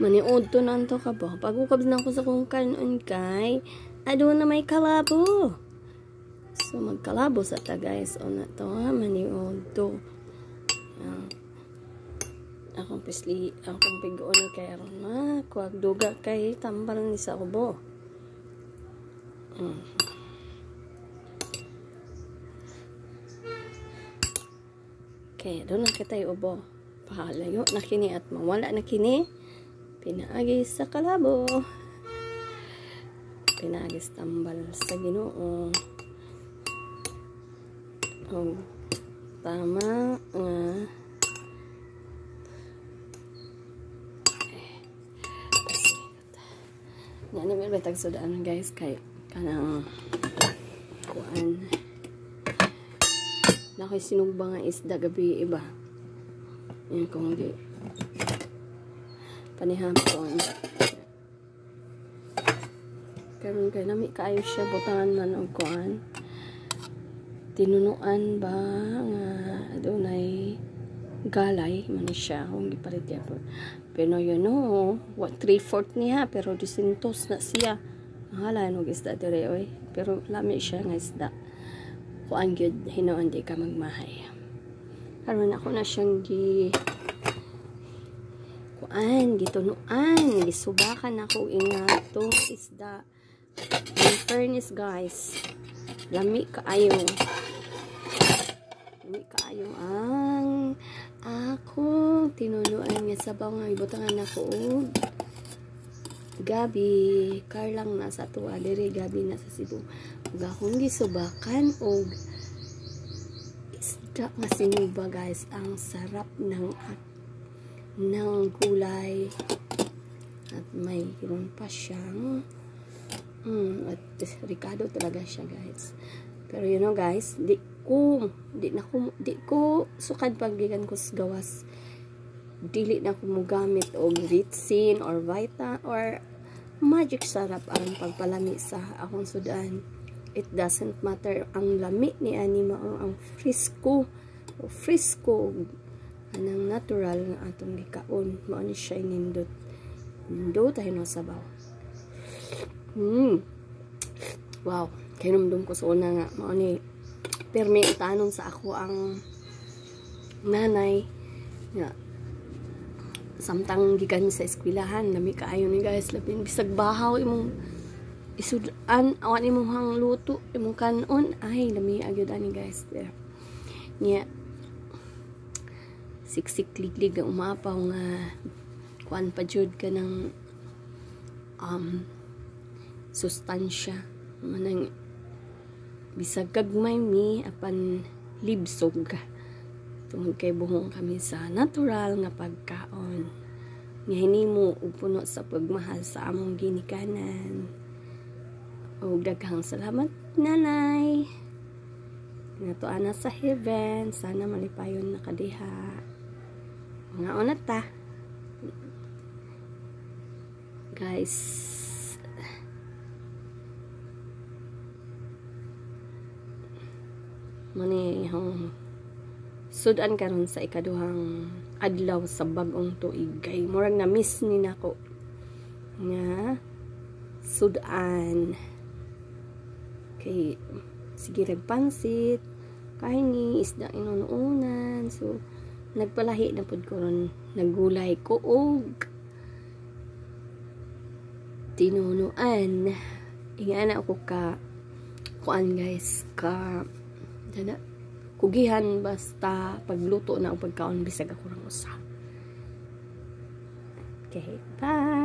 Maniod to nanto ka ba? Pagukab na ako sa kong kanon kay, ado na may kalabo. So, magkalabo sa ta guys. O na to ha, maniod to. Akong pisli, akong pigoon ni kay aron na. Kuwag duga kay tambal ni sa ubo. Okay, doon na kita yung ubo. Pahalayo na kini at mawala na kini. Pinaagis sa kalabo. Pinaagis tambal sa Ginoo. Oh, tama nga. Yan naman may tagsudaan guys kay kanang kuan. Nakoy sinugba nga isda gabi iba. Yan kung di panihapon. Karon kay nami kaayo siya butangan man og kuan. Tinunuan ba nga adunay galay man siya kung gipalit yapon. Pero you know, what 3/4 niya pero 200 na siya. Mahala no isda dire oy. Pero lami siya nga isda. Kuan gyud hinuon di ka magmahay. Karon ako na siyang gitunuan, gisubakan ako ingato isda. In fairness guys, lami kaayo ang ako tinunuan nga sabaw nga ibutangan ako og gabi karlang nasa tuwa diri gabi na sa Cebu ug akong gisubakan og isda nga sinuba guys. Ang sarap ng gulay at may ganoon pa siyang at ricado talaga siya guys. Pero you know guys, di ko sukad paggigan ko sa gawas. Dili na ko mo gamit og Ritsin or Vita or magic sarap ang pagpalami sa akong sudan. It doesn't matter ang lami ni anima ang frisco anang natural nga atong gikaon mao ni siya nindot tayo no sabaw. Wow, kinumdum ko sa una nga mao ni permi itanon sa ako ang nanay nga samtang gikan sa eskwelahan lami kaayo ni guys labing bisag bahaw imong isudan awan imong hang luto imong kanon ay lami agyud ani guys there nya siksik liglig ang umapaw nga kuan pa jud ka ng sustansya manang bisag gagmay mi apan libsog tungod kay buhong kami sa natural nga pagkaon nga hinimo og puno sa pagmahal sa among ginikanan. Og daghang salamat nanay nga tuana sa heaven, sana malipayon na kadiha mga unat ta guys. Mani hong sudan karon sa ikaduhang adlaw sa bag-ong tuig kay murag na miss ni nako nga sudan kay sige nagpansit kay ni isda inununan so nagpalahi na pud ko ron naggulay ko og tinunuan ingana ako ka kuan guys ka dana kugihan basta pagluto na o pagkaon bisag ako rang usa. Okay, bye.